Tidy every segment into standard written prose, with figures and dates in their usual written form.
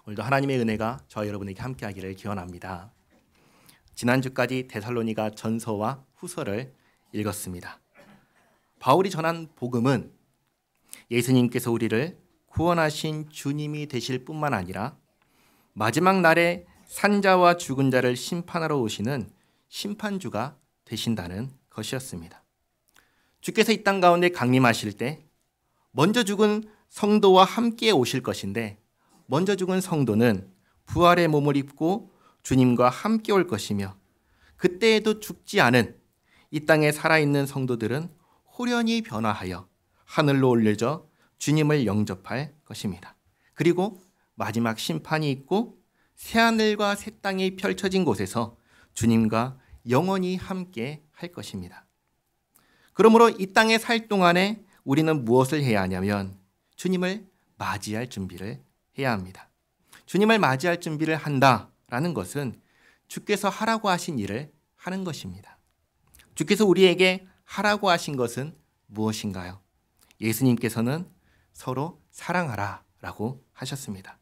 오늘도 하나님의 은혜가 저와 여러분에게 함께하기를 기원합니다. 지난주까지 데살로니가 전서와 후서를 읽었습니다. 바울이 전한 복음은 예수님께서 우리를 구원하신 주님이 되실 뿐만 아니라 마지막 날에 산자와 죽은 자를 심판하러 오시는 심판주가 되신다는 것이었습니다. 주께서 이 땅 가운데 강림하실 때 먼저 죽은 성도와 함께 오실 것인데, 먼저 죽은 성도는 부활의 몸을 입고 주님과 함께 올 것이며, 그때에도 죽지 않은 이 땅에 살아있는 성도들은 호련히 변화하여 하늘로 올려져 주님을 영접할 것입니다. 그리고 마지막 심판이 있고 새하늘과 새 땅이 펼쳐진 곳에서 주님과 영원히 함께 할 것입니다. 그러므로 이 땅에 살 동안에 우리는 무엇을 해야 하냐면 주님을 맞이할 준비를 해야 합니다. 주님을 맞이할 준비를 한다라는 것은 주께서 하라고 하신 일을 하는 것입니다. 주께서 우리에게 하라고 하신 것은 무엇인가요? 예수님께서는 서로 사랑하라 라고 하셨습니다.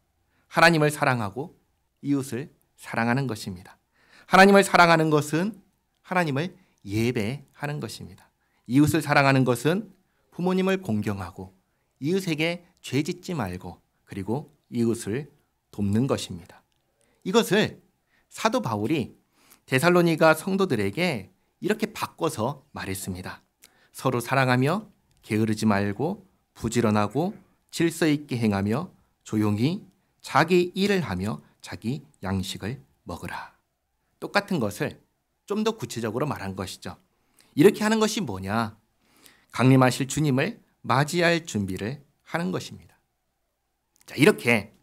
하나님을 사랑하고 이웃을 사랑하는 것입니다. 하나님을 사랑하는 것은 하나님을 예배하는 것입니다. 이웃을 사랑하는 것은 부모님을 공경하고 이웃에게 죄 짓지 말고 그리고 이웃을 돕는 것입니다. 이것을 사도 바울이 데살로니가 성도들에게 이렇게 바꿔서 말했습니다. 서로 사랑하며 게으르지 말고 부지런하고 질서 있게 행하며 조용히 자기 일을 하며 자기 양식을 먹으라. 똑같은 것을 좀 더 구체적으로 말한 것이죠. 이렇게 하는 것이 뭐냐? 강림하실 주님을 맞이할 준비를 하는 것입니다. 자, 이렇게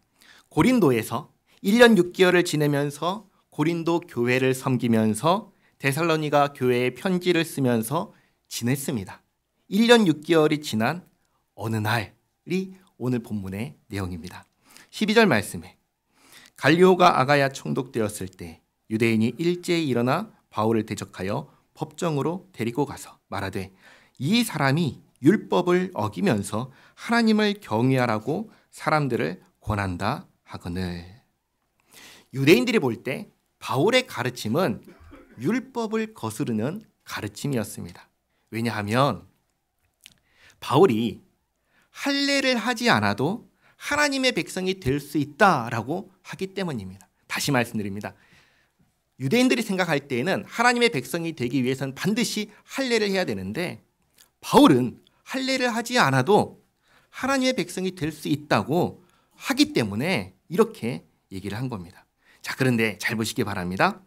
고린도에서 1년 6개월을 지내면서 고린도 교회를 섬기면서 데살로니가 교회에 편지를 쓰면서 지냈습니다. 1년 6개월이 지난 어느 날이 오늘 본문의 내용입니다. 12절 말씀에 갈리오가 아가야 총독되었을 때 유대인이 일제히 일어나 바울을 대적하여 법정으로 데리고 가서 말하되 이 사람이 율법을 어기면서 하나님을 경외하라고 사람들을 권한다 하거늘. 유대인들이 볼 때 바울의 가르침은 율법을 거스르는 가르침이었습니다. 왜냐하면 바울이 할례를 하지 않아도 하나님의 백성이 될 수 있다라고 하기 때문입니다. 다시 말씀드립니다. 유대인들이 생각할 때에는 하나님의 백성이 되기 위해서는 반드시 할례를 해야 되는데 바울은 할례를 하지 않아도 하나님의 백성이 될 수 있다고 하기 때문에 이렇게 얘기를 한 겁니다. 자, 그런데 잘 보시기 바랍니다.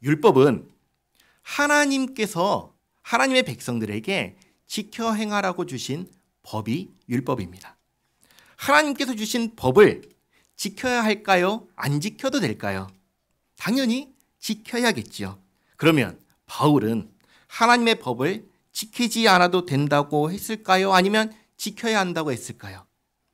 율법은 하나님께서 하나님의 백성들에게 지켜 행하라고 주신 법이 율법입니다. 하나님께서 주신 법을 지켜야 할까요? 안 지켜도 될까요? 당연히 지켜야겠지요. 그러면 바울은 하나님의 법을 지키지 않아도 된다고 했을까요? 아니면 지켜야 한다고 했을까요?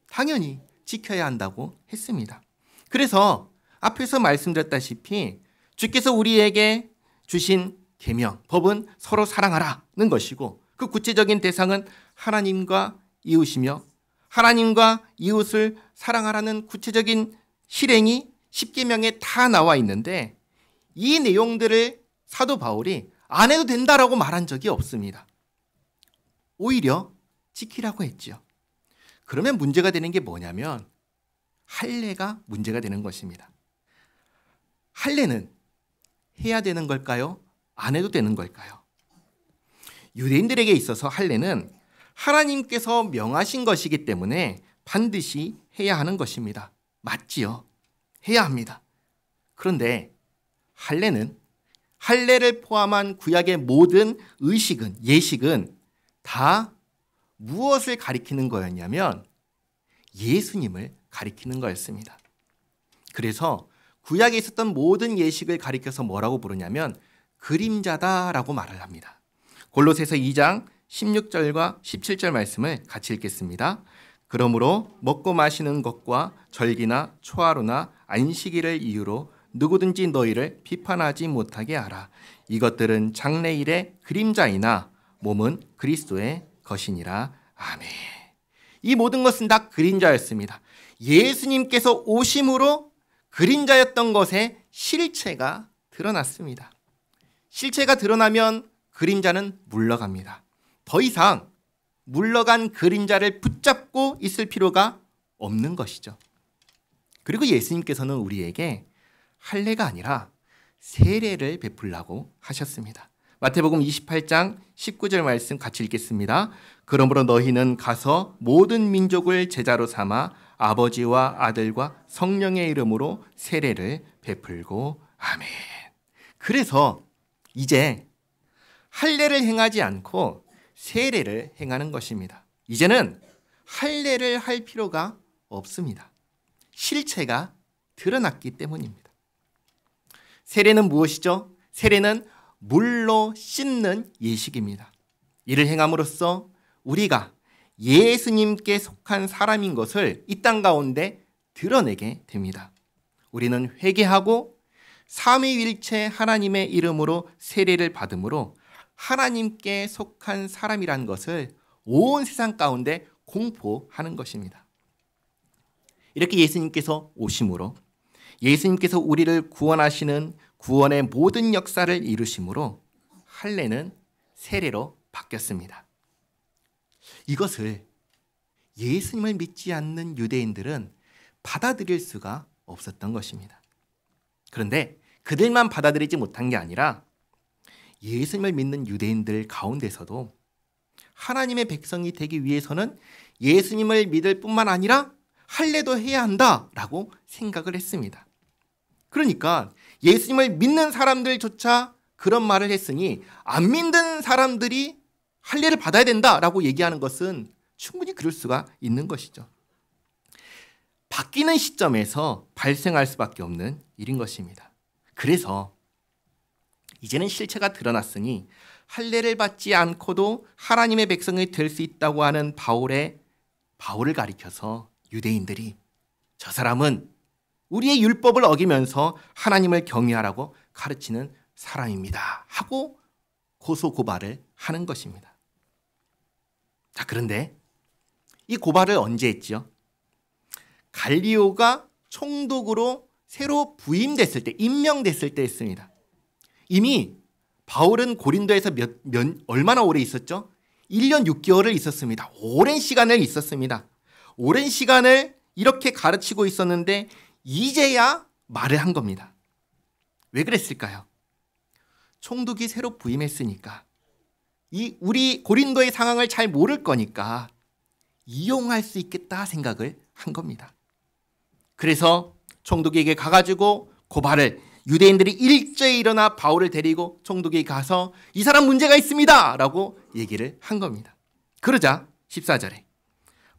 당연히 지켜야 한다고 했습니다. 그래서 앞에서 말씀드렸다시피 주께서 우리에게 주신 계명, 법은 서로 사랑하라는 것이고 그 구체적인 대상은 하나님과 이웃이며 하나님과 이웃을 사랑하라는 구체적인 실행이 십계명에 다 나와 있는데 이 내용들을 사도 바울이 안 해도 된다라고 말한 적이 없습니다. 오히려 지키라고 했죠. 그러면 문제가 되는 게 뭐냐면 할례가 문제가 되는 것입니다. 할례는 해야 되는 걸까요? 안 해도 되는 걸까요? 유대인들에게 있어서 할례는 하나님께서 명하신 것이기 때문에 반드시 해야 하는 것입니다. 맞지요? 해야 합니다. 그런데 할례는 할례를 포함한 구약의 모든 의식은 예식은 다 무엇을 가리키는 거였냐면 예수님을 가리키는 거였습니다. 그래서 구약에 있었던 모든 예식을 가리켜서 뭐라고 부르냐면 그림자다라고 말을 합니다. 골로새서 2장 16절과 17절 말씀을 같이 읽겠습니다. 그러므로 먹고 마시는 것과 절기나 초하루나 안식일을 이유로 누구든지 너희를 비판하지 못하게 하라. 이것들은 장래일의 그림자이나 몸은 그리스도의 것이니라. 아멘. 이 모든 것은 다 그림자였습니다. 예수님께서 오심으로 그림자였던 것의 실체가 드러났습니다. 실체가 드러나면 그림자는 물러갑니다. 더 이상 물러간 그림자를 붙잡고 있을 필요가 없는 것이죠. 그리고 예수님께서는 우리에게 할례가 아니라 세례를 베풀라고 하셨습니다. 마태복음 28장 19절 말씀 같이 읽겠습니다. 그러므로 너희는 가서 모든 민족을 제자로 삼아 아버지와 아들과 성령의 이름으로 세례를 베풀고 아멘. 그래서 이제 할례를 행하지 않고 세례를 행하는 것입니다. 이제는 할례를 할 필요가 없습니다. 실체가 드러났기 때문입니다. 세례는 무엇이죠? 세례는 물로 씻는 예식입니다. 이를 행함으로써 우리가 예수님께 속한 사람인 것을 이 땅 가운데 드러내게 됩니다. 우리는 회개하고 삼위일체 하나님의 이름으로 세례를 받음으로 하나님께 속한 사람이라는 것을 온 세상 가운데 공포하는 것입니다. 이렇게 예수님께서 오심으로 예수님께서 우리를 구원하시는 구원의 모든 역사를 이루심으로 할례는 세례로 바뀌었습니다. 이것을 예수님을 믿지 않는 유대인들은 받아들일 수가 없었던 것입니다. 그런데 그들만 받아들이지 못한 게 아니라 예수님을 믿는 유대인들 가운데서도 하나님의 백성이 되기 위해서는 예수님을 믿을 뿐만 아니라 할례도 해야 한다라고 생각을 했습니다. 그러니까 예수님을 믿는 사람들조차 그런 말을 했으니 안 믿는 사람들이 할례를 받아야 된다라고 얘기하는 것은 충분히 그럴 수가 있는 것이죠. 바뀌는 시점에서 발생할 수밖에 없는 일인 것입니다. 그래서 이제는 실체가 드러났으니 할례를 받지 않고도 하나님의 백성이 될 수 있다고 하는 바울을 가리켜서 유대인들이 저 사람은 우리의 율법을 어기면서 하나님을 경외하라고 가르치는 사람입니다 하고 고소고발을 하는 것입니다. 자, 그런데 이 고발을 언제 했죠? 갈리오가 총독으로 새로 부임됐을 때, 임명됐을 때 했습니다. 이미 바울은 고린도에서 얼마나 오래 있었죠? 1년 6개월을 있었습니다. 오랜 시간을 있었습니다. 오랜 시간을 이렇게 가르치고 있었는데 이제야 말을 한 겁니다. 왜 그랬을까요? 총독이 새로 부임했으니까 우리 고린도의 상황을 잘 모를 거니까 이용할 수 있겠다 생각을 한 겁니다. 그래서 총독에게 가가지고 고발을 유대인들이 일제히 일어나 바울을 데리고 총독에게 가서 이 사람 문제가 있습니다 라고 얘기를 한 겁니다. 그러자 14절에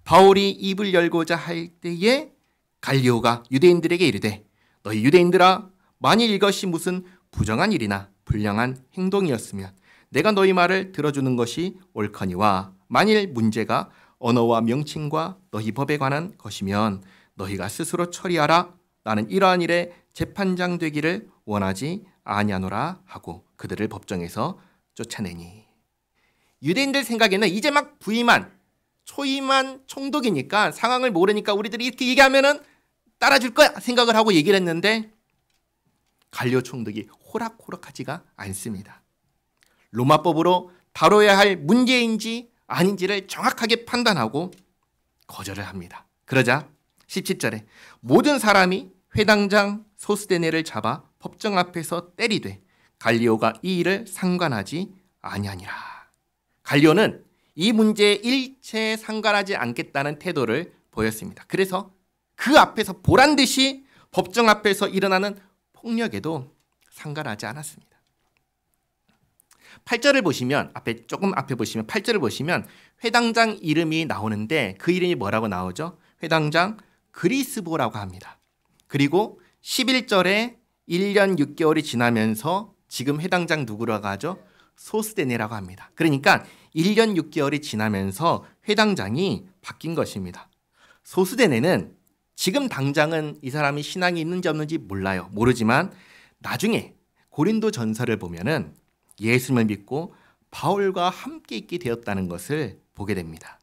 바울이 입을 열고자 할 때에 갈리오가 유대인들에게 이르되 너희 유대인들아 만일 이것이 무슨 부정한 일이나 불량한 행동이었으면 내가 너희 말을 들어주는 것이 옳거니와 만일 문제가 언어와 명칭과 너희 법에 관한 것이면 너희가 스스로 처리하라. 나는 이러한 일에 재판장 되기를 원하지 아니하노라 하고 그들을 법정에서 쫓아내니. 유대인들 생각에는 이제 막 초임한 총독이니까 상황을 모르니까 우리들이 이렇게 얘기하면은 따라줄 거야 생각을 하고 얘기를 했는데 갈리오 총독이 호락호락하지가 않습니다. 로마법으로 다뤄야 할 문제인지 아닌지를 정확하게 판단하고 거절을 합니다. 그러자 17절에 모든 사람이 회당장 소스데네를 잡아 법정 앞에서 때리되 갈리오가 이 일을 상관하지 아니하니라. 갈리오는 이 문제에 일체 상관하지 않겠다는 태도를 보였습니다. 그래서 그 앞에서 보란 듯이 법정 앞에서 일어나는 폭력에도 상관하지 않았습니다. 8절을 보시면 조금 앞에 보시면 8절을 보시면 회당장 이름이 나오는데 그 이름이 뭐라고 나오죠? 회당장 그리스보라고 합니다. 그리고 11절에 1년 6개월이 지나면서 지금 회당장 누구라고 하죠? 소스데네라고 합니다. 그러니까 1년 6개월이 지나면서 회당장이 바뀐 것입니다. 소스데네는 지금 당장은 이 사람이 신앙이 있는지 없는지 몰라요. 모르지만 나중에 고린도 전서를 보면은 예수님을 믿고 바울과 함께 있게 되었다는 것을 보게 됩니다.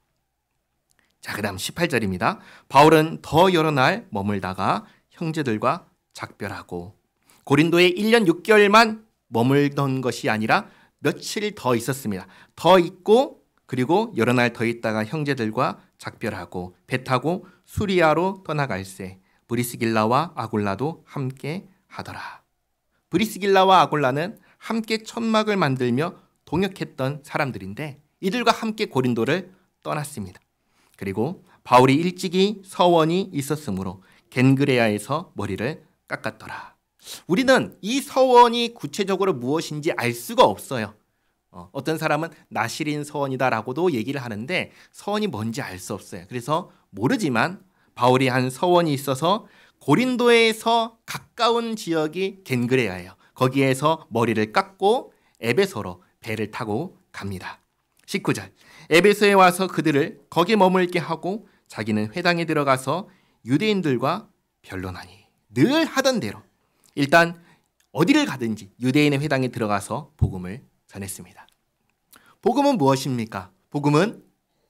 자, 그 다음 18절입니다. 바울은 더 여러 날 머물다가 형제들과 작별하고, 고린도에 1년 6개월만 머물던 것이 아니라 며칠 더 있었습니다. 더 있고, 그리고 여러 날 더 있다가 형제들과 작별하고 배 타고 수리아로 떠나갈새 브리스길라와 아굴라도 함께 하더라. 브리스길라와 아굴라는 함께 천막을 만들며 동역했던 사람들인데 이들과 함께 고린도를 떠났습니다. 그리고 바울이 일찍이 서원이 있었으므로 겐그레아에서 머리를 깎았더라. 우리는 이 서원이 구체적으로 무엇인지 알 수가 없어요. 어떤 사람은 나시린 서원이다라고도 얘기를 하는데 서원이 뭔지 알 수 없어요. 그래서 모르지만 바울이 한 서원이 있어서 고린도에서 가까운 지역이 겐그레아예요. 거기에서 머리를 깎고 에베소로 배를 타고 갑니다. 19절, 에베소에 와서 그들을 거기 머물게 하고 자기는 회당에 들어가서 유대인들과 변론하니. 늘 하던 대로 일단 어디를 가든지 유대인의 회당에 들어가서 복음을 전했습니다. 복음은 무엇입니까? 복음은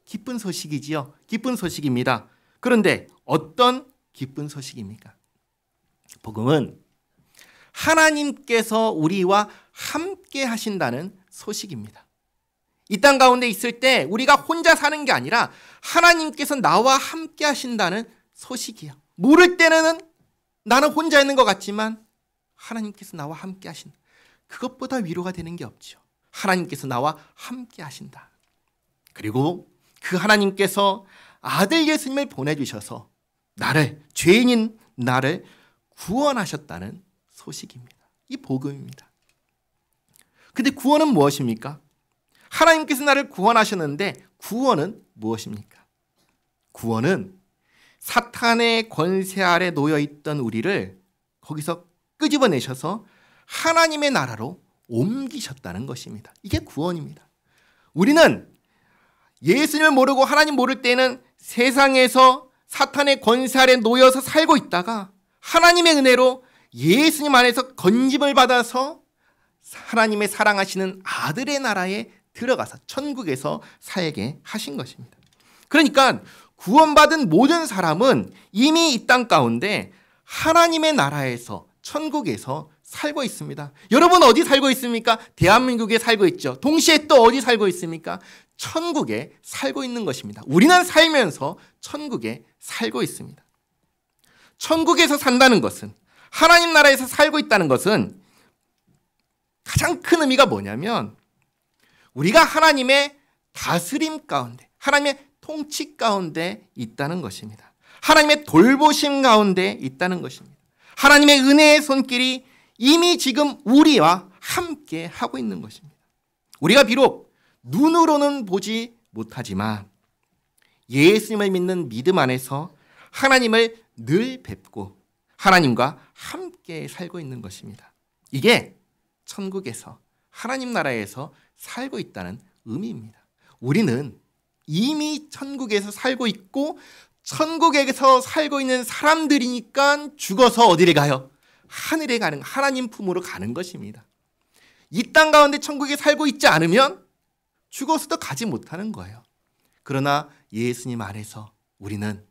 기쁜 소식이지요. 기쁜 소식입니다. 그런데 어떤 기쁜 소식입니까? 복음은 하나님께서 우리와 함께 하신다는 소식입니다. 이 땅 가운데 있을 때 우리가 혼자 사는 게 아니라 하나님께서 나와 함께 하신다는 소식이에요. 모를 때는 나는 혼자 있는 것 같지만 하나님께서 나와 함께 하신다. 그것보다 위로가 되는 게 없죠. 하나님께서 나와 함께 하신다. 그리고 그 하나님께서 아들 예수님을 보내주셔서 죄인인 나를 구원하셨다는 소식입니다. 이 복음입니다. 근데 구원은 무엇입니까? 하나님께서 나를 구원하셨는데 구원은 무엇입니까? 구원은 사탄의 권세 아래 놓여있던 우리를 거기서 끄집어내셔서 하나님의 나라로 옮기셨다는 것입니다. 이게 구원입니다. 우리는 예수님을 모르고 하나님 모를 때는 세상에서 사탄의 권세 아래 놓여서 살고 있다가 하나님의 은혜로 예수님 안에서 건짐을 받아서 하나님의 사랑하시는 아들의 나라에 들어가서 천국에서 살게 하신 것입니다. 그러니까 구원받은 모든 사람은 이미 이 땅 가운데 하나님의 나라에서 천국에서 살고 있습니다. 여러분 어디 살고 있습니까? 대한민국에 살고 있죠. 동시에 또 어디 살고 있습니까? 천국에 살고 있는 것입니다. 우리는 살면서 천국에 살고 있습니다. 천국에서 산다는 것은, 하나님 나라에서 살고 있다는 것은 가장 큰 의미가 뭐냐면 우리가 하나님의 다스림 가운데, 하나님의 통치 가운데 있다는 것입니다. 하나님의 돌보심 가운데 있다는 것입니다. 하나님의 은혜의 손길이 이미 지금 우리와 함께 하고 있는 것입니다. 우리가 비록 눈으로는 보지 못하지만 예수님을 믿는 믿음 안에서 하나님을 늘 뵙고 하나님과 함께 살고 있는 것입니다. 이게 천국에서, 하나님 나라에서 살고 있다는 의미입니다. 우리는 이미 천국에서 살고 있고 천국에서 살고 있는 사람들이니까 죽어서 어디를 가요? 하늘에 가는, 하나님 품으로 가는 것입니다. 이 땅 가운데 천국에 살고 있지 않으면 죽어서도 가지 못하는 거예요. 그러나 예수님 안에서 우리는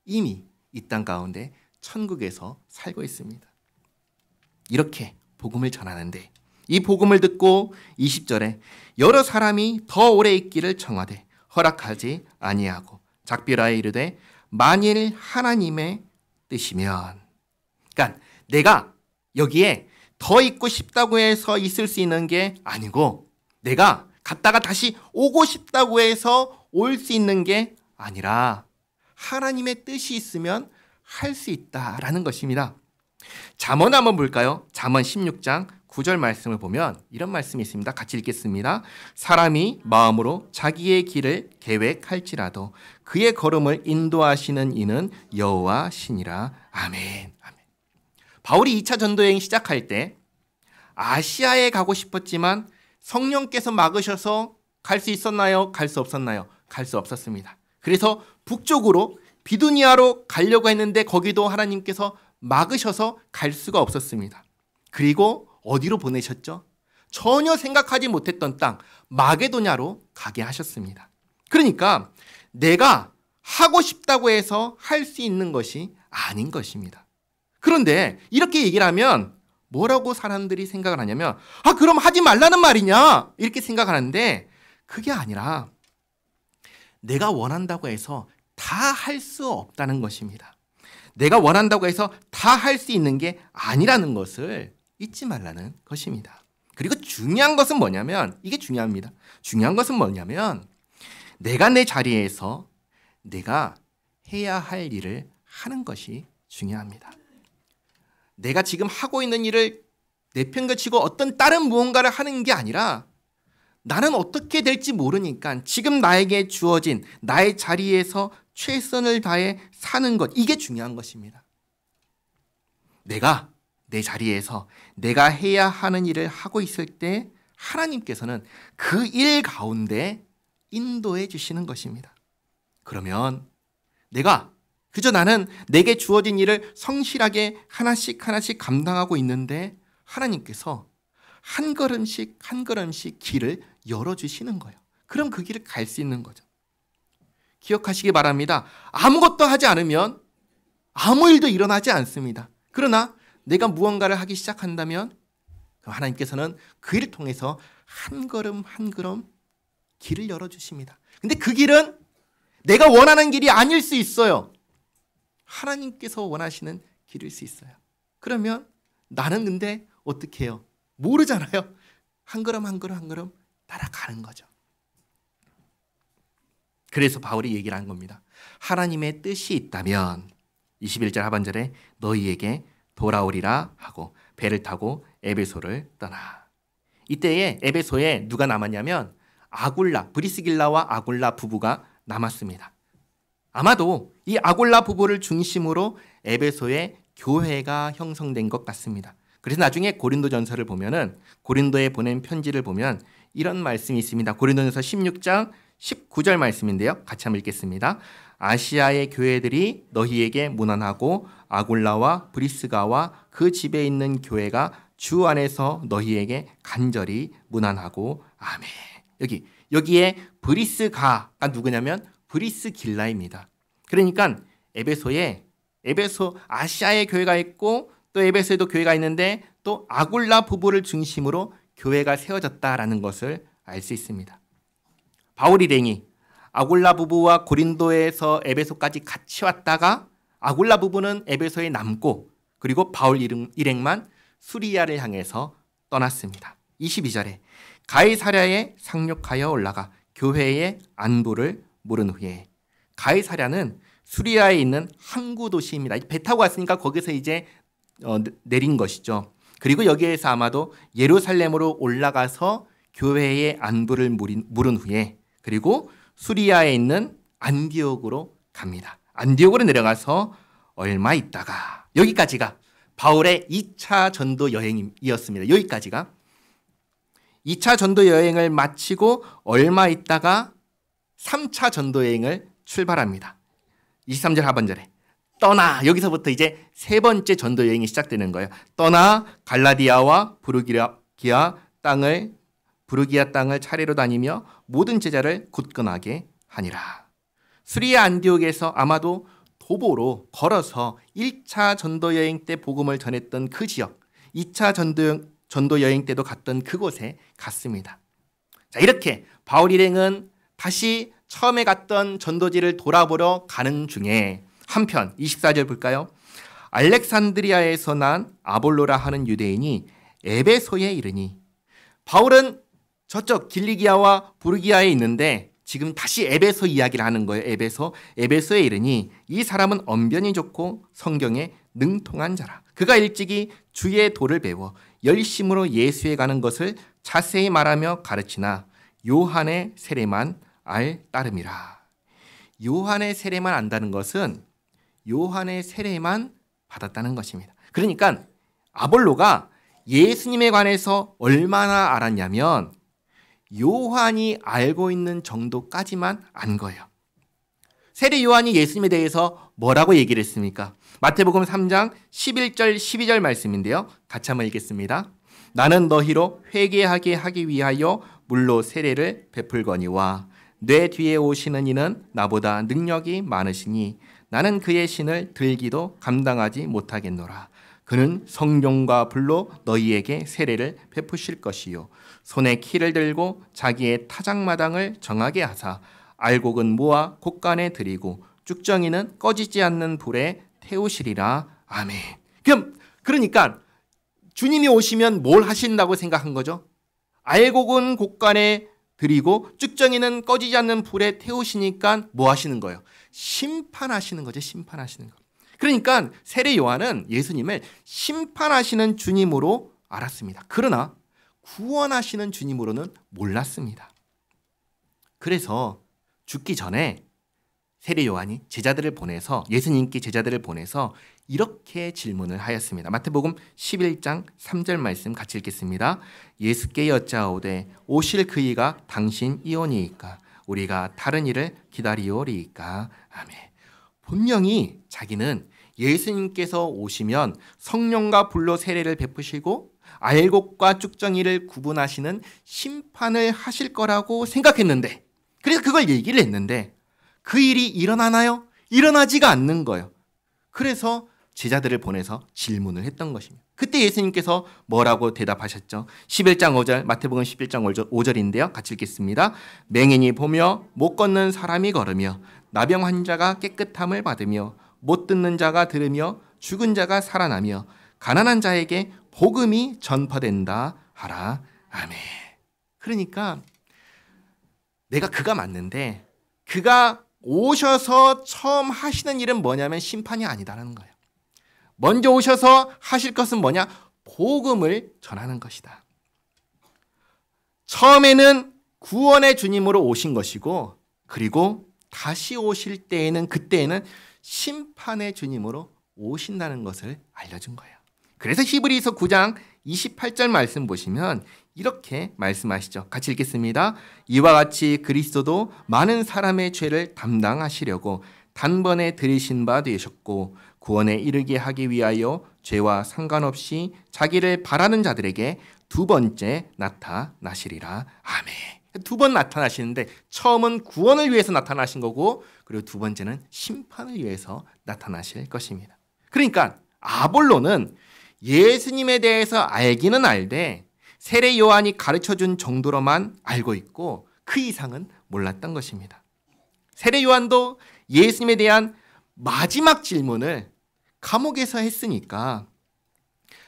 이미 이 땅 가운데 천국에서 살고 있습니다. 이렇게 복음을 전하는데 이 복음을 듣고 20절에 여러 사람이 더 오래 있기를 청하되 허락하지 아니하고 작별하여 이르되 만일 하나님의 뜻이면, 그러니까 내가 여기에 더 있고 싶다고 해서 있을 수 있는 게 아니고 내가 갔다가 다시 오고 싶다고 해서 올 수 있는 게 아니라 하나님의 뜻이 있으면 할 수 있다라는 것입니다. 잠언 한번 볼까요? 잠언 16장 9절 말씀을 보면 이런 말씀이 있습니다. 같이 읽겠습니다. 사람이 마음으로 자기의 길을 계획할지라도 그의 걸음을 인도하시는 이는 여호와시니라. 아멘. 아멘. 바울이 2차 전도여행 시작할 때 아시아에 가고 싶었지만 성령께서 막으셔서 갈 수 있었나요? 갈 수 없었나요? 갈 수 없었습니다. 그래서 북쪽으로 비두니아로 가려고 했는데 거기도 하나님께서 막으셔서 갈 수가 없었습니다. 그리고 어디로 보내셨죠? 전혀 생각하지 못했던 땅 마게도냐로 가게 하셨습니다. 그러니까 내가 하고 싶다고 해서 할 수 있는 것이 아닌 것입니다. 그런데 이렇게 얘기를 하면 뭐라고 사람들이 생각을 하냐면 그럼 하지 말라는 말이냐 이렇게 생각하는데 그게 아니라 내가 원한다고 해서 다 할 수 없다는 것입니다. 내가 원한다고 해서 다 할 수 있는 게 아니라는 것을 잊지 말라는 것입니다. 그리고 중요한 것은 뭐냐면 이게 중요합니다. 중요한 것은 뭐냐면 내가 내 자리에서 내가 해야 할 일을 하는 것이 중요합니다. 내가 지금 하고 있는 일을 내팽개치고 어떤 다른 무언가를 하는 게 아니라 나는 어떻게 될지 모르니까 지금 나에게 주어진 나의 자리에서 최선을 다해 사는 것, 이게 중요한 것입니다. 내가 내 자리에서 내가 해야 하는 일을 하고 있을 때 하나님께서는 그 일 가운데 인도해 주시는 것입니다. 그러면 내가 그저 나는 내게 주어진 일을 성실하게 하나씩 감당하고 있는데 하나님께서 한 걸음씩 한 걸음씩 길을 열어주시는 거예요. 그럼 그 길을 갈 수 있는 거죠. 기억하시기 바랍니다. 아무것도 하지 않으면 아무 일도 일어나지 않습니다. 그러나 내가 무언가를 하기 시작한다면 하나님께서는 그 일을 통해서 한 걸음 한 걸음 길을 열어주십니다. 근데 그 길은 내가 원하는 길이 아닐 수 있어요. 하나님께서 원하시는 길일 수 있어요. 그러면 나는 근데 어떻게 해요? 모르잖아요. 한 걸음 한 걸음 한 걸음 따라가는 거죠. 그래서 바울이 얘기를 한 겁니다. 하나님의 뜻이 있다면 21절 하반절에 너희에게 돌아오리라 하고 배를 타고 에베소를 떠나. 이때에 에베소에 누가 남았냐면 아굴라, 브리스길라와 아굴라 부부가 남았습니다. 아마도 이 아굴라 부부를 중심으로 에베소에 교회가 형성된 것 같습니다. 그래서 나중에 고린도전서를 보면은 고린도에 보낸 편지를 보면 이런 말씀이 있습니다. 고린도전서 16장 19절 말씀인데요. 같이 한번 읽겠습니다. 아시아의 교회들이 너희에게 문안하고 아굴라와 브리스가와 그 집에 있는 교회가 주 안에서 너희에게 간절히 문안하고 아멘. 여기에 브리스가가 누구냐면 브리스길라입니다. 그러니까 에베소 아시아의 교회가 있고 또 에베소에도 교회가 있는데 또 아굴라 부부를 중심으로 교회가 세워졌다라는 것을 알 수 있습니다. 바울 일행이 아굴라 부부와 고린도에서 에베소까지 같이 왔다가 아굴라 부부는 에베소에 남고 그리고 바울 일행만 수리아를 향해서 떠났습니다. 22절에 가이사랴에 상륙하여 올라가 교회의 안부를 물은 후에 가이사랴는 수리아에 있는 항구 도시입니다. 배 타고 왔으니까 거기서 이제 내린 것이죠. 그리고 여기에서 아마도 예루살렘으로 올라가서 교회의 안부를 물은 후에 그리고 수리아에 있는 안디옥으로 갑니다. 안디옥으로 내려가서 얼마 있다가 여기까지가 바울의 2차 전도 여행이었습니다. 여기까지가 2차 전도 여행을 마치고 얼마 있다가 3차 전도 여행을 출발합니다. 23절 하반절에 떠나, 여기서부터 이제 세 번째 전도 여행이 시작되는 거예요. 떠나 갈라디아와 부르기아 땅을 차례로 다니며 모든 제자를 굳건하게 하니라. 수리아 안디옥에서 아마도 도보로 걸어서 1차 전도 여행 때 복음을 전했던 그 지역, 2차 전도 여행 때도 갔던 그곳에 갔습니다. 자, 이렇게 바울 일행은 다시 처음에 갔던 전도지를 돌아보러 가는 중에 한편 24절 볼까요? 알렉산드리아에서 난 아볼로라 하는 유대인이 에베소에 이르니, 바울은 저쪽 길리기아와 부르기아에 있는데 지금 다시 에베소 이야기를 하는 거예요. 에베소에 이르니 이 사람은 언변이 좋고 성경에 능통한 자라. 그가 일찍이 주의 도를 배워 열심으로 예수에 가는 것을 자세히 말하며 가르치나 요한의 세례만 알 따름이라. 요한의 세례만 안다는 것은 요한의 세례만 받았다는 것입니다. 그러니까 아볼로가 예수님에 관해서 얼마나 알았냐면 요한이 알고 있는 정도까지만 안 거예요. 세례 요한이 예수님에 대해서 뭐라고 얘기를 했습니까? 마태복음 3장 11절 12절 말씀인데요. 같이 한번 읽겠습니다. 나는 너희로 회개하게 하기 위하여 물로 세례를 베풀거니와 내 뒤에 오시는 이는 나보다 능력이 많으시니 나는 그의 신을 들기도 감당하지 못하겠노라. 그는 성령과 불로 너희에게 세례를 베푸실 것이요 손에 키를 들고 자기의 타작마당을 정하게 하사 알곡은 모아 곳간에 들이고 쭉정이는 꺼지지 않는 불에 태우시리라. 아멘. 그러니까 주님이 오시면 뭘 하신다고 생각한 거죠? 알곡은 곳간에 들이고 쭉정이는 꺼지지 않는 불에 태우시니까 뭐 하시는 거예요? 심판하시는 거죠. 심판하시는 거. 그러니까 세례 요한은 예수님을 심판하시는 주님으로 알았습니다. 그러나 구원하시는 주님으로는 몰랐습니다. 그래서 죽기 전에 세례 요한이 제자들을 보내서 예수님께 제자들을 보내서 이렇게 질문을 하였습니다. 마태복음 11장 3절 말씀 같이 읽겠습니다. 예수께 여짜오되 오실 그이가 당신이오니이까 우리가 다른 이를 기다리오리이까. 아멘. 분명히 자기는 예수님께서 오시면 성령과 불로 세례를 베푸시고 알곡과 쭉정이를 구분하시는 심판을 하실 거라고 생각했는데, 그래서 그걸 얘기를 했는데 그 일이 일어나나요? 일어나지가 않는 거예요. 그래서 제자들을 보내서 질문을 했던 것입니다. 그때 예수님께서 뭐라고 대답하셨죠? 11장 5절, 마태복음 11장 5절인데요. 같이 읽겠습니다. 맹인이 보며 못 걷는 사람이 걸으며 나병 환자가 깨끗함을 받으며 못 듣는 자가 들으며 죽은 자가 살아나며 가난한 자에게 복음이 전파된다 하라. 아멘. 그러니까 내가 그가 맞는데 그가 오셔서 처음 하시는 일은 뭐냐면 심판이 아니다라는 거예요. 먼저 오셔서 하실 것은 뭐냐? 복음을 전하는 것이다. 처음에는 구원의 주님으로 오신 것이고, 그리고 다시 오실 때에는, 그때에는 심판의 주님으로 오신다는 것을 알려준 거예요. 그래서 히브리서 9장 28절 말씀 보시면 이렇게 말씀하시죠. 같이 읽겠습니다. 이와 같이 그리스도도 많은 사람의 죄를 담당하시려고 단번에 들이신 바 되셨고 구원에 이르게 하기 위하여 죄와 상관없이 자기를 바라는 자들에게 두 번째 나타나시리라. 아멘. 두 번 나타나시는데 처음은 구원을 위해서 나타나신 거고, 그리고 두 번째는 심판을 위해서 나타나실 것입니다. 그러니까 아볼로는 예수님에 대해서 알기는 알되 세례 요한이 가르쳐준 정도로만 알고 있고 그 이상은 몰랐던 것입니다. 세례 요한도 예수님에 대한 마지막 질문을 감옥에서 했으니까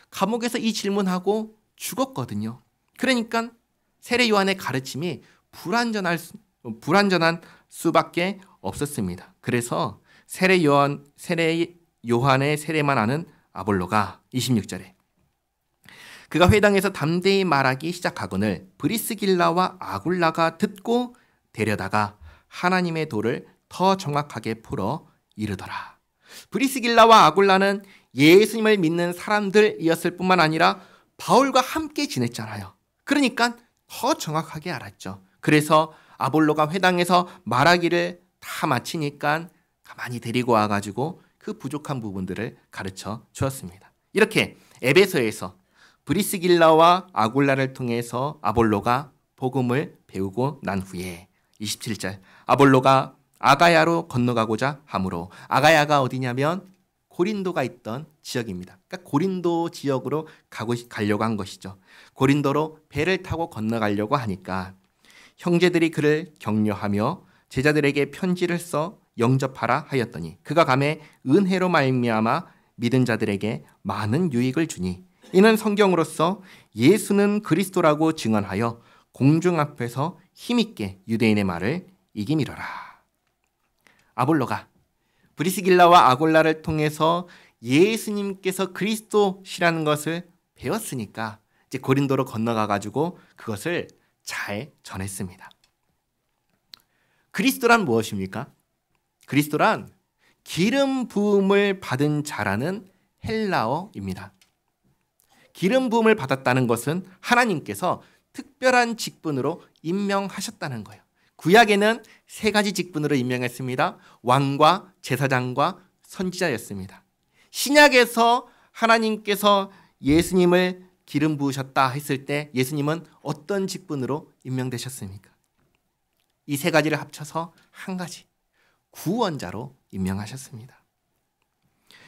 감옥에서 이 질문하고 죽었거든요. 그러니까 세례 요한의 가르침이 불완전한 수밖에 없었습니다. 그래서 세례 요한의 세례만 하는 아볼로가 26절에 그가 회당에서 담대히 말하기 시작하거늘 브리스길라와 아굴라가 듣고 데려다가 하나님의 도를 더 정확하게 풀어 이르더라. 브리스길라와 아굴라는 예수님을 믿는 사람들이었을 뿐만 아니라 바울과 함께 지냈잖아요. 그러니까 더 정확하게 알았죠. 그래서 아볼로가 회당에서 말하기를 다 마치니까 가만히 데리고 와가지고 그 부족한 부분들을 가르쳐 주었습니다. 이렇게 에베소에서 브리스길라와 아굴라를 통해서 아볼로가 복음을 배우고 난 후에 27절 아볼로가 아가야로 건너가고자 하므로, 아가야가 어디냐면 고린도가 있던 지역입니다. 그러니까 고린도 지역으로 가려고 한 것이죠. 고린도로 배를 타고 건너가려고 하니까 형제들이 그를 격려하며 제자들에게 편지를 써 영접하라 하였더니 그가 감에 은혜로 말미암아 믿은 자들에게 많은 유익을 주니 이는 성경으로서 예수는 그리스도라고 증언하여 공중 앞에서 힘있게 유대인의 말을 이기미러라. 아볼로가 브리스길라와 아골라를 통해서 예수님께서 그리스도시라는 것을 배웠으니까 이제 고린도로 건너가 가지고 그것을 잘 전했습니다. 그리스도란 무엇입니까? 그리스도란 기름 부음을 받은 자라는 헬라어입니다. 기름 부음을 받았다는 것은 하나님께서 특별한 직분으로 임명하셨다는 거예요. 구약에는 세 가지 직분으로 임명했습니다. 왕과 제사장과 선지자였습니다. 신약에서 하나님께서 예수님을 기름 부으셨다 했을 때 예수님은 어떤 직분으로 임명되셨습니까? 이 세 가지를 합쳐서 한 가지, 구원자로 임명하셨습니다.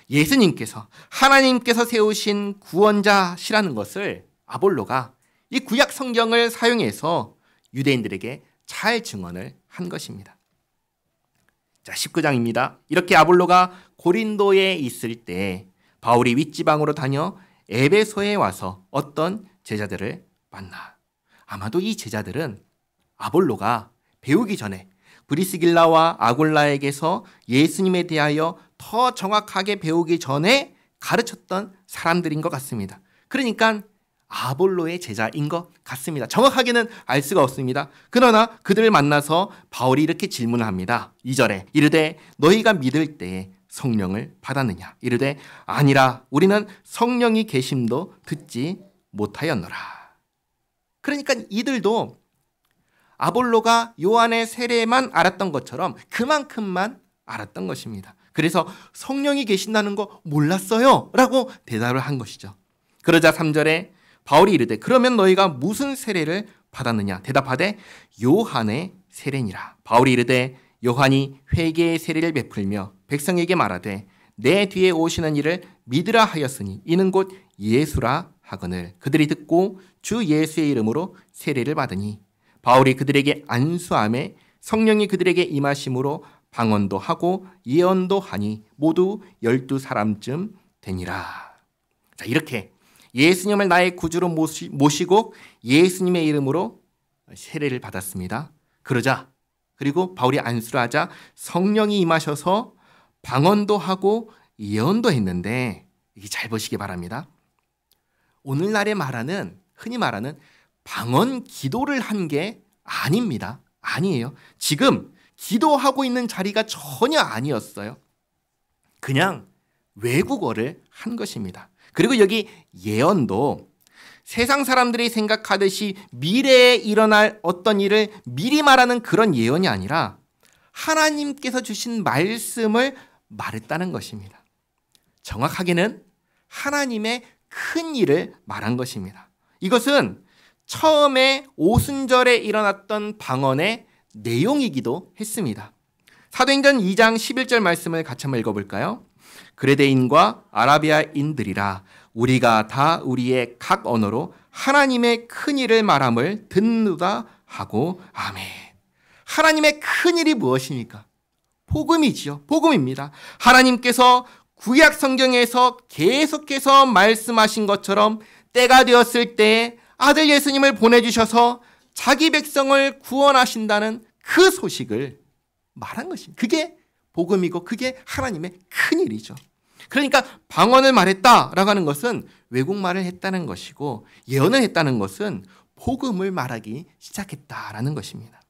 예수님께서, 하나님께서 세우신 구원자시라는 것을 아볼로가 이 구약 성경을 사용해서 유대인들에게 잘 증언을 한 것입니다. 자, 19장입니다. 이렇게 아볼로가 고린도에 있을 때 바울이 윗지방으로 다녀 에베소에 와서 어떤 제자들을 만나. 아마도 이 제자들은 아볼로가 배우기 전에 브리스길라와 아굴라에게서 예수님에 대하여 더 정확하게 배우기 전에 가르쳤던 사람들인 것 같습니다. 그러니까 아볼로의 제자인 것 같습니다. 정확하게는 알 수가 없습니다. 그러나 그들을 만나서 바울이 이렇게 질문을 합니다. 2절에 이르되 너희가 믿을 때에 성령을 받았느냐? 이르되 아니라 우리는 성령이 계심도 듣지 못하였노라. 그러니까 이들도 아볼로가 요한의 세례만 알았던 것처럼 그만큼만 알았던 것입니다. 그래서 성령이 계신다는 거 몰랐어요 라고 대답을 한 것이죠. 그러자 3절에 바울이 이르되 그러면 너희가 무슨 세례를 받았느냐? 대답하되 요한의 세례니라. 바울이 이르되 요한이 회개의 세례를 베풀며 백성에게 말하되 내 뒤에 오시는 이를 믿으라 하였으니 이는 곧 예수라 하거늘. 그들이 듣고 주 예수의 이름으로 세례를 받으니 바울이 그들에게 안수함에 성령이 그들에게 임하심으로 방언도 하고 예언도 하니 모두 12사람쯤 되니라. 자, 이렇게 예수님을 나의 구주로 모시고 예수님의 이름으로 세례를 받았습니다. 그리고 바울이 안수를 하자 성령이 임하셔서 방언도 하고 예언도 했는데, 이게 잘 보시기 바랍니다. 오늘날에 흔히 말하는 방언 기도를 한 게 아닙니다. 아니에요. 지금 기도하고 있는 자리가 전혀 아니었어요. 그냥 외국어를 한 것입니다. 그리고 여기 예언도 세상 사람들이 생각하듯이 미래에 일어날 어떤 일을 미리 말하는 그런 예언이 아니라 하나님께서 주신 말씀을 말했다는 것입니다. 정확하게는 하나님의 큰 일을 말한 것입니다. 이것은 처음에 오순절에 일어났던 방언의 내용이기도 했습니다. 사도행전 2장 11절 말씀을 같이 한번 읽어볼까요? 그레데인과 아라비아인들이라 우리가 다 우리의 각 언어로 하나님의 큰 일을 말함을 듣는다 하고 아멘. 하나님의 큰 일이 무엇입니까? 복음이지요. 복음입니다. 하나님께서 구약 성경에서 계속해서 말씀하신 것처럼 때가 되었을 때 아들 예수님을 보내주셔서 자기 백성을 구원하신다는 그 소식을 말한 것입니다. 그게 복음이고 그게 하나님의 큰 일이죠. 그러니까 방언을 말했다라고 하는 것은 외국말을 했다는 것이고, 예언을 했다는 것은 복음을 말하기 시작했다라는 것입니다.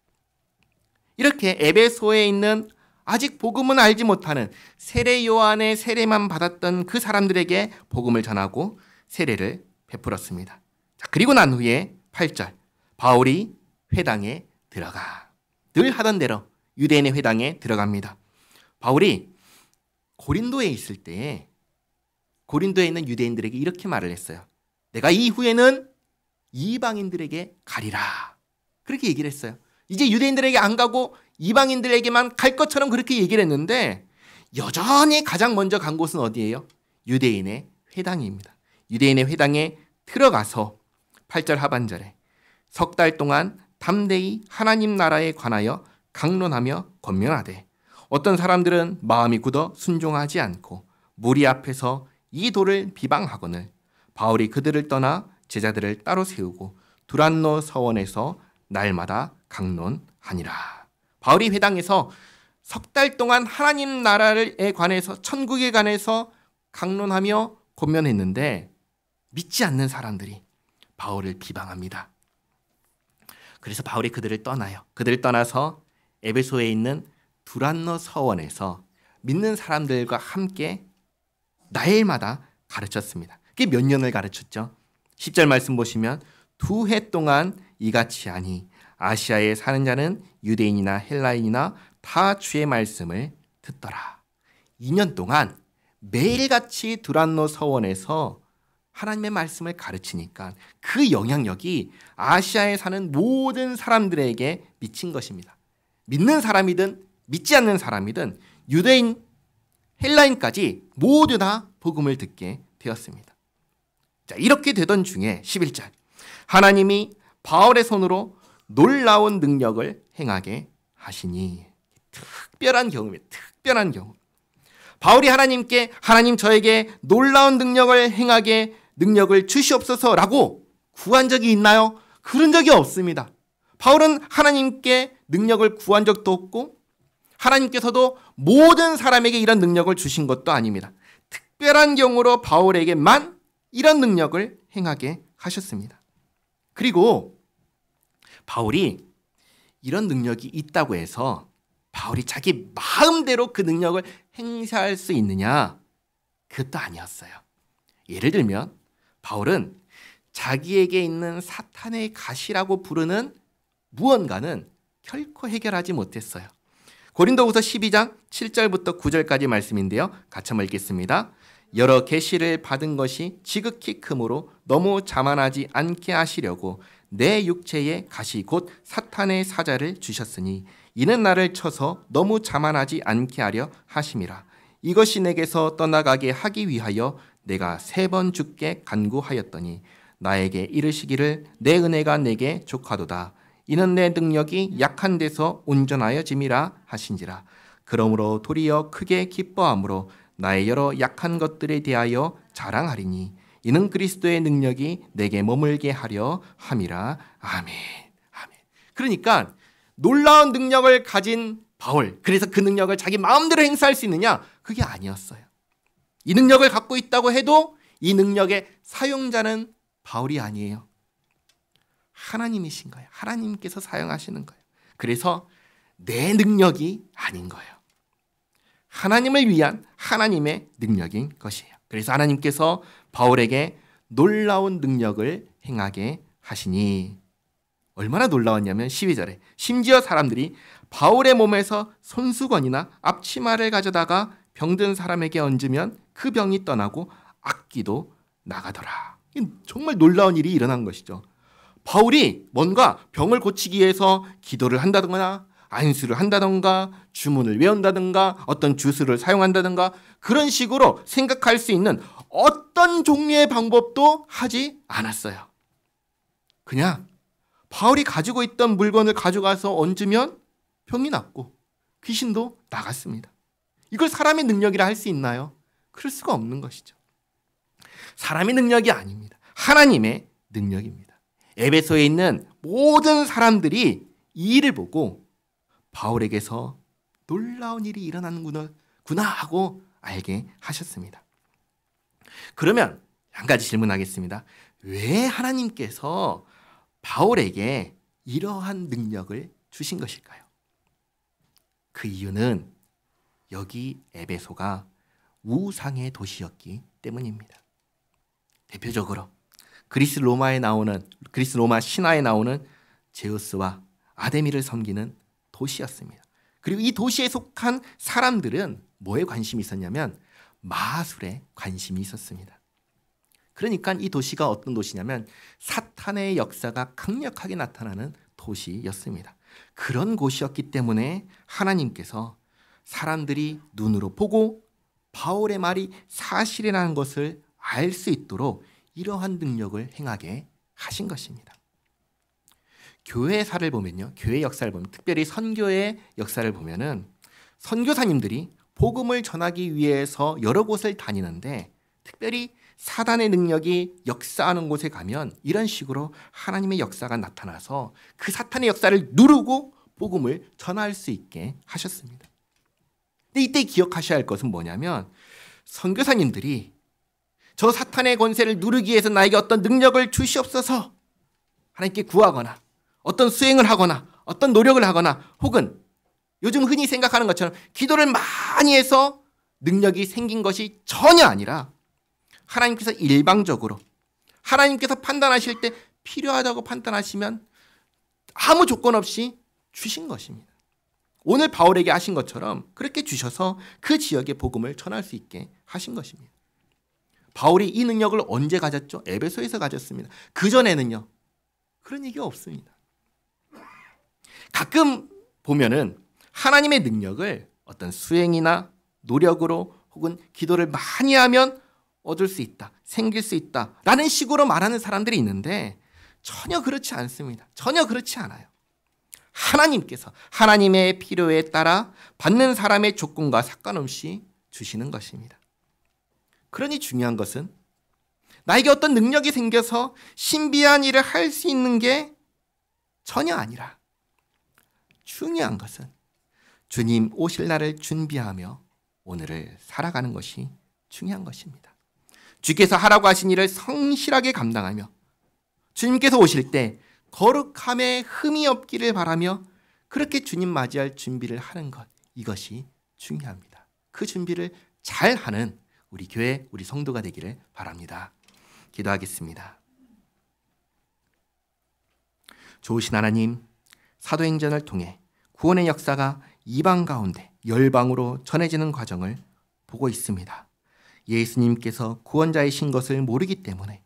이렇게 에베소에 있는 아직 복음은 알지 못하는 세례 요한의 세례만 받았던 그 사람들에게 복음을 전하고 세례를 베풀었습니다. 자, 그리고 난 후에 8절 바울이 회당에 들어가. 늘 하던 대로 유대인의 회당에 들어갑니다. 바울이 고린도에 있을 때 고린도에 있는 유대인들에게 이렇게 말을 했어요. 내가 이후에는 이방인들에게 가리라. 그렇게 얘기를 했어요. 이제 유대인들에게 안 가고 이방인들에게만 갈 것처럼 그렇게 얘기를 했는데 여전히 가장 먼저 간 곳은 어디예요? 유대인의 회당입니다. 유대인의 회당에 들어가서 8절 하반절에 석 달 동안 담대히 하나님 나라에 관하여 강론하며 권면하되 어떤 사람들은 마음이 굳어 순종하지 않고 무리 앞에서 이 도를 비방하거늘 바울이 그들을 떠나 제자들을 따로 세우고 두란노 서원에서 날마다 강론하니라. 바울이 회당에서 석 달 동안 하나님 나라에 관해서 천국에 관해서 강론하며 권면했는데 믿지 않는 사람들이 바울을 비방합니다. 그래서 바울이 그들을 떠나요. 그들을 떠나서 에베소에 있는 두란노 서원에서 믿는 사람들과 함께 날마다 가르쳤습니다. 그게 몇 년을 가르쳤죠? 10절 말씀 보시면 2해 동안 이같이 하니 아시아에 사는 자는 유대인이나 헬라인이나 다 주의 말씀을 듣더라. 2년 동안 매일같이 두란노 서원에서 하나님의 말씀을 가르치니까 그 영향력이 아시아에 사는 모든 사람들에게 미친 것입니다. 믿는 사람이든 믿지 않는 사람이든 유대인, 헬라인까지 모두 다 복음을 듣게 되었습니다. 자, 이렇게 되던 중에 11절, 하나님이 바울의 손으로 놀라운 능력을 행하게 하시니. 특별한 경우입니다. 특별한 경우. 바울이 하나님께 하나님 저에게 놀라운 능력을 행하게 능력을 주시옵소서라고 구한 적이 있나요? 그런 적이 없습니다. 바울은 하나님께 능력을 구한 적도 없고 하나님께서도 모든 사람에게 이런 능력을 주신 것도 아닙니다. 특별한 경우로 바울에게만 이런 능력을 행하게 하셨습니다. 그리고 바울이 이런 능력이 있다고 해서 바울이 자기 마음대로 그 능력을 행사할 수 있느냐? 그것도 아니었어요. 예를 들면 바울은 자기에게 있는 사탄의 가시라고 부르는 무언가는 결코 해결하지 못했어요. 고린도후서 12장 7절부터 9절까지 말씀인데요. 같이 한번 읽겠습니다. 여러 계시를 받은 것이 지극히 크므로 너무 자만하지 않게 하시려고 내 육체에 가시 곧 사탄의 사자를 주셨으니 이는 나를 쳐서 너무 자만하지 않게 하려 하심이라. 이것이 내게서 떠나가게 하기 위하여 내가 3번 주께 간구하였더니 나에게 이르시기를 내 은혜가 내게 족하도다. 이는 내 능력이 약한 데서 온전하여짐이라 하신지라. 그러므로 도리어 크게 기뻐함으로 나의 여러 약한 것들에 대하여 자랑하리니 이는 그리스도의 능력이 내게 머물게 하려 함이라. 아멘. 아멘. 그러니까 놀라운 능력을 가진 바울, 그래서 그 능력을 자기 마음대로 행사할 수 있느냐? 그게 아니었어요. 이 능력을 갖고 있다고 해도 이 능력의 사용자는 바울이 아니에요. 하나님이신 거예요. 하나님께서 사용하시는 거예요. 그래서 내 능력이 아닌 거예요. 하나님을 위한 하나님의 능력인 것이에요. 그래서 하나님께서 바울에게 놀라운 능력을 행하게 하시니 얼마나 놀라웠냐면 12절에 심지어 사람들이 바울의 몸에서 손수건이나 앞치마를 가져다가 병든 사람에게 얹으면 그 병이 떠나고 악기도 나가더라. 정말 놀라운 일이 일어난 것이죠. 바울이 뭔가 병을 고치기 위해서 기도를 한다거나 안수를 한다던가 주문을 외운다던가 어떤 주스를 사용한다던가 그런 식으로 생각할 수 있는 어떤 종류의 방법도 하지 않았어요. 그냥 바울이 가지고 있던 물건을 가져가서 얹으면 병이 낫고 귀신도 나갔습니다. 이걸 사람의 능력이라 할 수 있나요? 그럴 수가 없는 것이죠. 사람의 능력이 아닙니다. 하나님의 능력입니다. 에베소에 있는 모든 사람들이 이 일을 보고 바울에게서 놀라운 일이 일어나는구나 하고 알게 하셨습니다. 그러면 한 가지 질문하겠습니다. 왜 하나님께서 바울에게 이러한 능력을 주신 것일까요? 그 이유는 여기 에베소가 우상의 도시였기 때문입니다. 대표적으로 그리스 로마 신화에 나오는 제우스와 아데미를 섬기는 도시였습니다. 그리고 이 도시에 속한 사람들은 뭐에 관심이 있었냐면 마술에 관심이 있었습니다. 그러니까 이 도시가 어떤 도시냐면 사탄의 역사가 강력하게 나타나는 도시였습니다. 그런 곳이었기 때문에 하나님께서 사람들이 눈으로 보고 바울의 말이 사실이라는 것을 알 수 있도록 이러한 능력을 행하게 하신 것입니다. 교회사를 보면요, 교회 역사를 보면, 특별히 선교의 역사를 보면은 선교사님들이 복음을 전하기 위해서 여러 곳을 다니는데 특별히 사단의 능력이 역사하는 곳에 가면 이런 식으로 하나님의 역사가 나타나서 그 사탄의 역사를 누르고 복음을 전할 수 있게 하셨습니다. 근데 이때 기억하셔야 할 것은 뭐냐면 선교사님들이 저 사탄의 권세를 누르기 위해서 나에게 어떤 능력을 주시옵소서 하나님께 구하거나 어떤 수행을 하거나 어떤 노력을 하거나 혹은 요즘 흔히 생각하는 것처럼 기도를 많이 해서 능력이 생긴 것이 전혀 아니라 하나님께서 일방적으로 하나님께서 판단하실 때 필요하다고 판단하시면 아무 조건 없이 주신 것입니다. 오늘 바울에게 하신 것처럼 그렇게 주셔서 그 지역의 복음을 전할 수 있게 하신 것입니다. 바울이 이 능력을 언제 가졌죠? 에베소에서 가졌습니다. 그전에는요, 그런 얘기가 없습니다. 가끔 보면은 하나님의 능력을 어떤 수행이나 노력으로 혹은 기도를 많이 하면 얻을 수 있다, 생길 수 있다 라는 식으로 말하는 사람들이 있는데 전혀 그렇지 않습니다. 전혀 그렇지 않아요. 하나님께서 하나님의 필요에 따라 받는 사람의 조건과 상관없이 주시는 것입니다. 그러니 중요한 것은 나에게 어떤 능력이 생겨서 신비한 일을 할 수 있는 게 전혀 아니라 중요한 것은 주님 오실 날을 준비하며 오늘을 살아가는 것이 중요한 것입니다. 주께서 하라고 하신 일을 성실하게 감당하며 주님께서 오실 때 거룩함에 흠이 없기를 바라며 그렇게 주님 맞이할 준비를 하는 것, 이것이 중요합니다. 그 준비를 잘하는 우리 교회, 우리 성도가 되기를 바랍니다. 기도하겠습니다. 좋으신 하나님, 사도행전을 통해 구원의 역사가 이방 가운데 열방으로 전해지는 과정을 보고 있습니다. 예수님께서 구원자이신 것을 모르기 때문에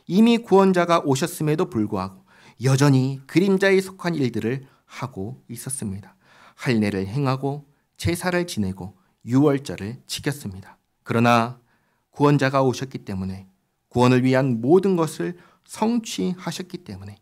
이미 구원자가 오셨음에도 불구하고 여전히 그림자에 속한 일들을 하고 있었습니다. 할례를 행하고 제사를 지내고 유월절을 지켰습니다. 그러나 구원자가 오셨기 때문에 구원을 위한 모든 것을 성취하셨기 때문에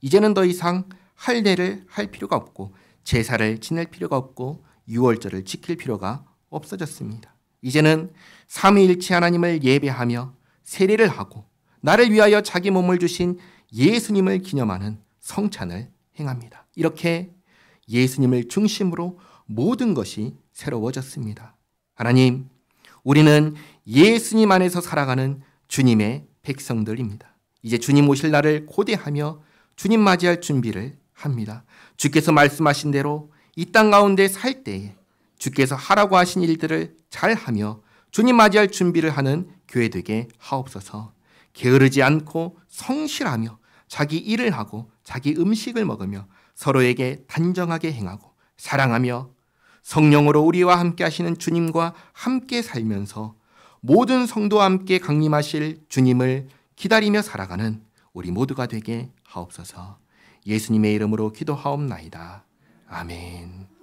이제는 더 이상 할례를 할 필요가 없고 제사를 지낼 필요가 없고 유월절을 지킬 필요가 없어졌습니다. 이제는 삼위일체 하나님을 예배하며 세례를 하고 나를 위하여 자기 몸을 주신 예수님을 기념하는 성찬을 행합니다. 이렇게 예수님을 중심으로 모든 것이 새로워졌습니다. 하나님, 우리는 예수님 안에서 살아가는 주님의 백성들입니다. 이제 주님 오실 날을 고대하며 주님 맞이할 준비를 합니다. 주께서 말씀하신 대로 이 땅 가운데 살 때에 주께서 하라고 하신 일들을 잘하며 주님 맞이할 준비를 하는 교회 되게 하옵소서. 게으르지 않고 성실하며 자기 일을 하고 자기 음식을 먹으며 서로에게 단정하게 행하고 사랑하며 성령으로 우리와 함께 하시는 주님과 함께 살면서 모든 성도와 함께 강림하실 주님을 기다리며 살아가는 우리 모두가 되게 하옵소서. 예수님의 이름으로 기도하옵나이다. 아멘.